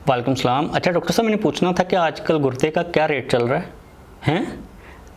वालेकुम सलाम। अच्छा डॉक्टर साहब, मैंने पूछना था कि आजकल गुर्दे का क्या रेट चल रहा है? हैं?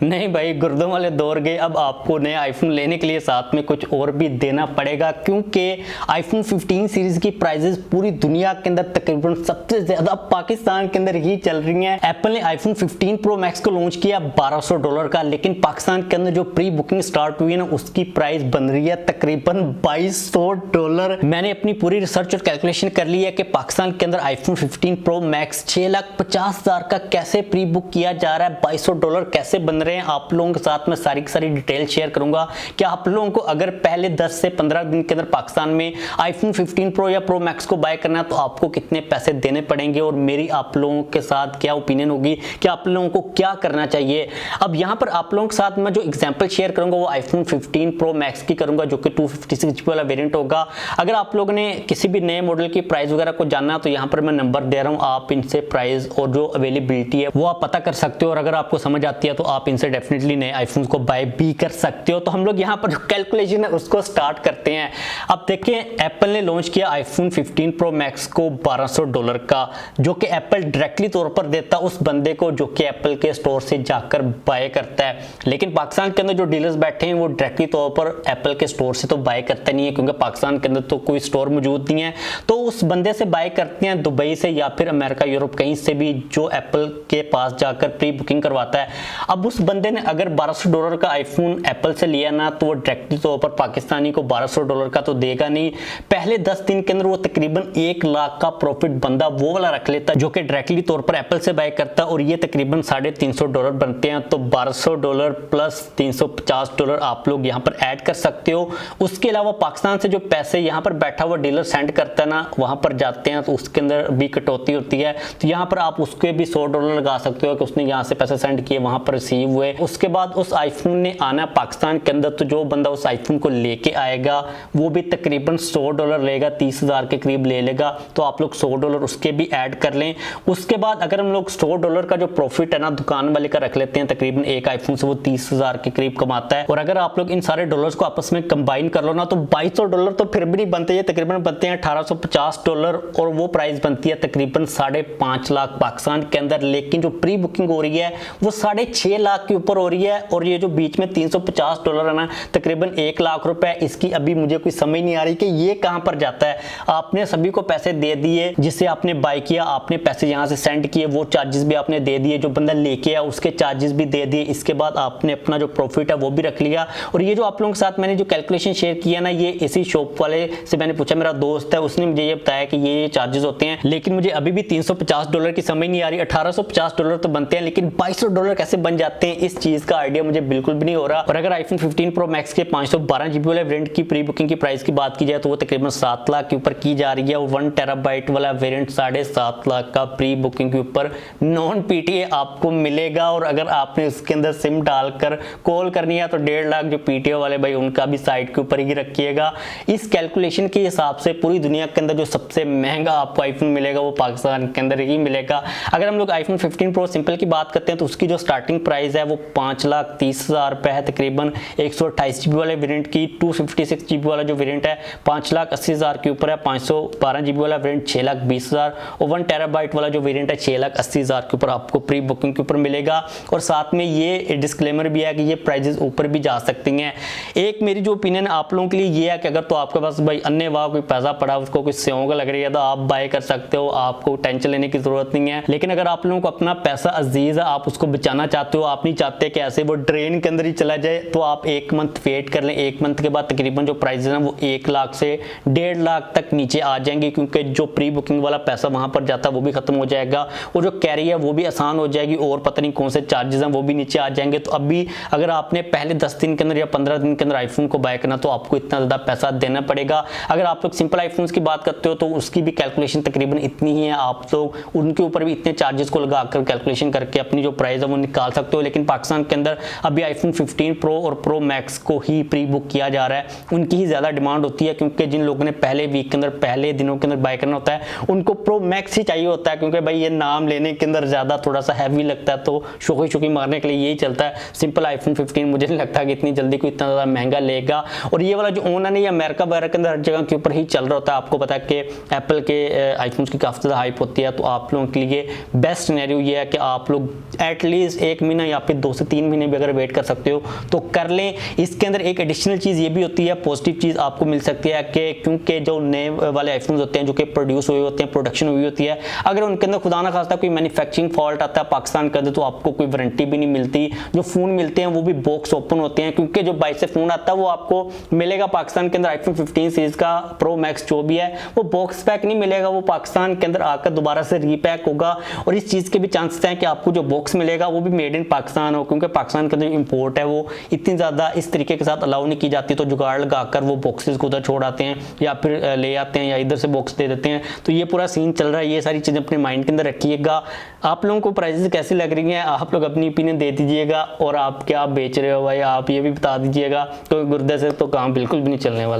नहीं भाई, गुर्दों वाले दौर गए। अब आपको नया आईफोन लेने के लिए साथ में कुछ और भी देना पड़ेगा, क्योंकि आईफोन 15 सीरीज की प्राइसेस पूरी दुनिया के अंदर तकरीबन सबसे ज्यादा पाकिस्तान के अंदर ही चल रही हैं। एप्पल ने आईफोन 15 प्रो मैक्स को लॉन्च किया $1200 का, लेकिन पाकिस्तान के अंदर जो प्री बुकिंग स्टार्ट हुई है ना, उसकी प्राइस बन रही है तकरीबन $2200। मैंने अपनी पूरी रिसर्च और कैलकुलेशन कर ली है कि पाकिस्तान के अंदर आईफोन 15 प्रो मैक्स 6,50,000 का कैसे प्री बुक किया जा रहा है, $2200 कैसे बन रहे हैं। आप लोगों के साथ में सारी की सारी डिटेल शेयर करूंगा कि आप लोगों को अगर पहले 10 से 15 दिन के अंदर पाकिस्तान में आईफोन 15 प्रो या प्रो मैक्स को बाय करना है तो आपको कितने पैसे देने पड़ेंगे, और मेरी आप लोगों के साथ क्या ओपिनियन होगी कि आप लोगों को क्या करना चाहिए। अब यहां पर आप लोगों के साथ मैं जो एग्जांपल शेयर करूंगा वो आईफोन 15 प्रो मैक्स की करूंगा, जो कि 256GB वाला वेरिएंट होगा। अगर आप लोगों ने किसी भी नए मॉडल की प्राइस वगैरह को जानना तो यहां पर मैं नंबर दे रहा हूं, आप इनसे प्राइस और जो अवेलेबिलिटी है वो आप पता कर सकते हो, और अगर आपको समझ आती है तो आप इनसे डेफिनेटली नए आईफोन को बाय भी कर सकते हो। तो हम लोग यहाँ पर जो कैलकुलेशन है उसको स्टार्ट करते हैं। अब देखिए, एप्पल ने लॉन्च किया आईफोन 15 प्रो मैक्स को $1200 का, जो कि एप्पल डायरेक्टली तौर पर देता उस बंदे को जो कि एप्पल के स्टोर से जाकर बाय करता है। लेकिन पाकिस्तान के अंदर जो डीलर्स बैठे हैं वो डायरेक्टली तौर पर एप्पल के स्टोर से तो बाय करते नहीं है, क्योंकि पाकिस्तान के अंदर तो कोई स्टोर मौजूद नहीं है। तो उस बंदे से बाय करते हैं दुबई से या फिर अमेरिका, यूरोप, कहीं से भी, जो एप्पल के पास जाकर प्री बुकिंग करवाता है। अब उस बंदे ने अगर $1200 का आईफोन एप्पल से लिया ना, तो वो डायरेक्टली तौर पर पाकिस्तानी को $1200 का तो देगा नहीं। पहले 10 दिन के अंदर वो तकरीबन 1 लाख का प्रॉफिट बंदा वो वाला रख लेता जो कि डायरेक्टली तौर पर एप्पल से बाय करता, और ये तकरीबन $350 बनते हैं। तो $1200 प्लस $350 आप लोग यहाँ पर ऐड कर सकते हो। उसके अलावा पाकिस्तान से जो पैसे यहाँ पर बैठा हुआ डीलर सेंड करता है ना, वहां पर जाते हैं तो उसके अंदर भी कटौती होती है। तो यहाँ पर आप उसके भी $100 लगा सकते हो कि उसने यहाँ से पैसे सेंड किए, वहां पर रिसीव हुए। उसके बाद उस आईफोन ने आना पाकिस्तान के अंदर, तो जो बंदा उस आईफोन को लेके आएगा वो भी तकरीबन $100 लेगा, 30,000 के करीब ले लेगा। तो आप लोग $100 उसके भी ऐड कर लें। उसके बाद अगर हम लोग $100 का जो प्रॉफिट है ना दुकान वाले का रख लेते हैं, तकरीबन एक आईफोन से वो 30,000 के करीब कमाता है। और अगर आप लोग इन सारे डॉलर्स को आपस में कंबाइन कर लो ना, तो $2200 तो फिर भी नहीं बनते, ये तकरीबन बनते हैं $1850, और वो प्राइस बनती है तकरीबन 5.5 लाख पाकिस्तान के अंदर। लेकिन जो प्री बुकिंग हो रही है वो 6.5 लाख के ऊपर हो रही है, और ये जो बीच में $350 है ना, तकरीबन 1 लाख रुपए, इसकी अभी मुझे कोई समझ नहीं आ रही कि ये कहां पर जाता है। आपने सभी को पैसे दे दिए, जिससे आपने बाय किया, आपने पैसे यहां से सेंड किए, वो चार्जेस भी आपने दे दिए, जो बंदा लेके आया उसके चार्जेस भी दे दिए। इसके बाद आपने अपना जो प्रॉफिट है वो भी रख लिया। और ये जो आप लोगों के साथ मैंने जो कैलकुलेशन शेयर किया ना, ये इसी शॉप वाले से मैंने पूछा, मेरा दोस्त है, उसने मुझे ये बताया कि ये चार्जेस होते हैं। लेकिन मुझे अभी भी $350 की समझ नहीं आ रही। $1850 तो बनते हैं, लेकिन $2200 कैसे बन जाते हैं, इस चीज का आइडिया मुझे बिल्कुल भी नहीं हो रहा। और अगर आईफोन 15 प्रो मैक्स के 512GB वाले वेरिएंट की प्री बुकिंग की प्राइस की बात की जाए तो वो तकरीबन 7 लाख के ऊपर की जा रही है, और 1 टेराबाइट वाला वेरिएंट 7.5 लाख का प्री बुकिंग के ऊपर नॉन पीटीए आपको मिलेगा। और अगर आपने उसके अंदर सिम डालकर कॉल करनी है तो 1.5 लाख जो पीटीए वाले भाई उनका भी साइड के ऊपर ही रखिएगा। इस कैलकुलेशन के हिसाब से पूरी दुनिया के अंदर जो सबसे महंगा आपको आईफोन मिलेगा वो पाकिस्तान के अंदर ही मिलेगा। अगर हम लोग आईफोन 15 प्रो सिंपल की बात करते हैं तो उसकी जो स्टार्टिंग प्राइस है वो 5,30,000 रुपए है। तकरीबन 128GB वाले वेरिएंट की 256GB वाला जो वेरिएंट है 5,80,000 के ऊपर है। 512GB वाला वेरिएंट 6,20,000, और 1 टेराबाइट वाला जो वेरिएंट है 6,80,000 के ऊपर आपको प्री बुकिंग के ऊपर मिलेगा। और साथ में ये डिस्क्लेमर भी है कि ये प्राइजेस ऊपर भी जा सकती हैं। एक मेरी जो ओपिनियन आप लोगों के लिए ये है कि अगर तो आपके पास भाई अन्य वाह कोई पैसा पड़ा, उसको कोई सेवंग लग रही है, तो आप बाय कर सकते हो, आपको टेंशन लेने की जरूरत नहीं है। लेकिन अगर आप लोगों को अपना पैसा अजीज है, आप उसको बचाना चाहते हो, आप नहीं चाहते कि ऐसे वो ड्रेन के अंदर ही चला जाए, तो आप 1 मंथ वेट कर लें। 1 मंथ के बाद तकरीबन जो प्राइस है वो 1 लाख से 1.5 लाख तक नीचे आ जाएंगे, क्योंकि जो प्री बुकिंग वाला पैसा वहां पर जाता है वो भी खत्म हो जाएगा, और जो कैरी है वो भी आसान हो जाएगी, और पता नहीं कौन से चार्जेस हैं वो भी नीचे आ जाएंगे। तो अभी अगर आपने पहले 10 दिन के अंदर या 15 दिन के अंदर आईफोन को बाय करना तो आपको इतना ज्यादा पैसा देना पड़ेगा। अगर आप लोग सिंपल आईफोन की बात करते हो तो उसकी भी कैलकुलेशन तकरीबन इतनी ही है, आप लोग उनके ऊपर भी इतने चार्जेस को लगाकर कैलकुलेशन करके अपनी जो प्राइस है वो निकाल सकते हो। लेकिन लेकिन पाकिस्तान के अंदर अभी आईफोन 15 प्रो और प्रो मैक्स को ही प्री बुक किया जा रहा है, उनकी ही ज़्यादा डिमांड होती है, क्योंकि जिन लोगों ने पहले वीक के अंदर, पहले दिनों के अंदर बाय करना होता है, उनको प्रो मैक्स ही चाहिए होता है, क्योंकि भाई ये नाम लेने के अंदर ज़्यादा थोड़ा सा हैवी लगता है, तो शोकी मारने के लिए यही चलता है। सिंपल आईफोन 15 मुझे नहीं लगता कि इतनी जल्दी कोई इतना ज़्यादा महंगा लेगा। और ये वाला जो ऑनलाइन है, अमेरिका वगैरह के अंदर हर जगह के ऊपर ही चल रहा होता है। आपको पता है कि एप्पल के आईफोन्स की काफ़ी ज़्यादा हाइप होती है, तो आप लोगों के लिए बेस्ट सिनेरियो ये है कि आप लोग एटलीस्ट 1 महीना या फिर 2 से 3 महीने भी अगर वेट कर सकते हो तो कर लें। इसके अंदर एक एडिशनल चीज़ ये भी होती है, पॉजिटिव चीज़ आपको मिल सकती है कि क्योंकि जो नए वाले आईफोन्स होते हैं जो कि प्रोड्यूस हुए होते हैं, प्रोडक्शन हुई होती है, अगर उनके अंदर खुदा ना खास्ता कोई मैन्युफैक्चरिंग फॉल्ट आता है पाकिस्तान के अंदर, तो आपको कोई वारंटी भी नहीं मिलती। जो फ़ोन मिलते हैं वो भी बॉक्स ओपन होते हैं, क्योंकि जो बाहर से फ़ोन आता है वो आपको मिलेगा पाकिस्तान के अंदर आईफोन 15 सीरीज़ का प्रो मैक्स जो भी है वो बॉक्स पैक नहीं मिलेगा, वो पाकिस्तान के अंदर आकर दोबारा से रीपैक होगा। और इस चीज़ के भी चांसेस हैं कि आपको जो बॉक्स मिलेगा वो भी मेड इन पाकिस्तान हो, क्योंकि पाकिस्तान के अंदर इंपोर्ट है वो इतनी ज़्यादा इस तरीके के साथ अलाउ नहीं की जाती, तो जुगाड़ लगाकर वो बॉक्सेस को उधर छोड़ आते हैं या फिर ले आते हैं या इधर से बॉक्स दे देते हैं। तो ये पूरा सीन चल रहा है, ये सारी चीज़ें अपने माइंड के अंदर रखिएगा। आप लोगों को प्राइसेस कैसी लग रही हैं, आप लोग अपनी ओपिनियन दे दीजिएगा, और आप क्या बेच रहे हो भाई आप ये भी बता दीजिएगा, तो गुर्दे से तो काम बिल्कुल भी नहीं चलने वाला।